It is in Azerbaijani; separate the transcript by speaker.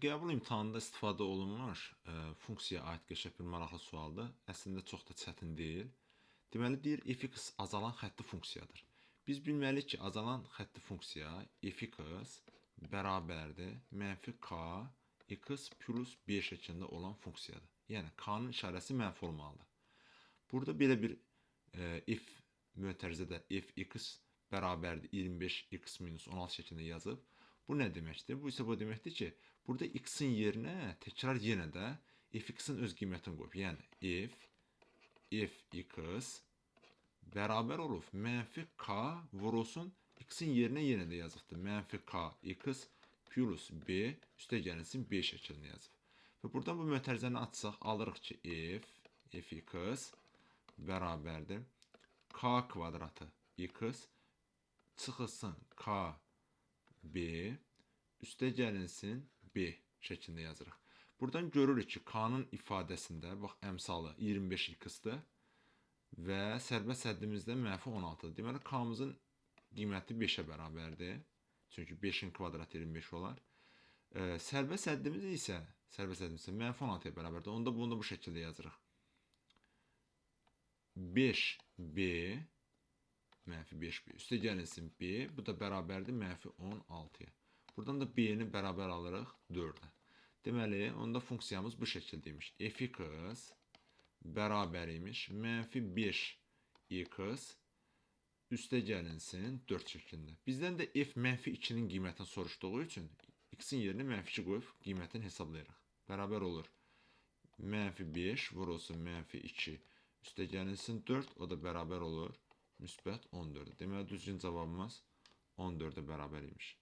Speaker 1: Qəbul imtahanında istifadə olunmuş funksiyaya aid qəşəng bir maraqlı sualdır. Əslində çox da çətin deyil. Deməli deyir f(x) azalan xətti funksiyadır. Biz bilməliyik ki, azalan xətti funksiya f(x) bərabərdir -k x plus b şəklində olan funksiyadır. Yəni k-nın işarəsi mənfi olmalıdır. Burada belə bir if mötərizədə f(x) bərabərdir 25x minus 16 şəklində yazıb. Bu nə deməkdir? Bu isə bu deməkdir ki, burada x-in yerinə təkrar yenə də f(x)in öz qiymətini qoyub. Yəni f(x) bərabər olub -k vurulsun x-in yerinə yenə də yazıbdır. -k x plus b üstəgəlsin b şəklində yazıb. Və buradan bu mötərizəni açsaq, alırıq ki, f(x) bərabərdir k kvadratı x çıxılsın k b üstəgəlinsin b şəklində yazırıq. Buradan görürük ki, k-nın ifadəsində bax əmsalı 25x-dir və sərbəst həddimizdə -16-dır. Deməli k-mızın qiyməti 5-ə bərabərdir. Çünki 5-in kvadratı 25 olar. Sərbəst həddimiz isə -16-ya bərabərdir. Onda bunu da bu şəkildə yazırıq. 5b -5b üstəgəlinsin b, bu da bərabərdir -16-ya. Buradan da b-ni bərabər alırıq 4-ə. Deməli, onda funksiyamız bu şəkildəymiş. f(x) bərabər imiş -5x üstəgəlinsin 4 şəklində. Bizdən də f -2-nin qiymətini soruşduğu üçün x-in yerinə -2 qoyub qiymətini hesablayırıq. Bərabər olur -5 vurulsun -2 üstəgəlinsin 4, o da bərabər olur müsbət 14. Deməli, düzgün cavabımız 14-ə bərabər imiş.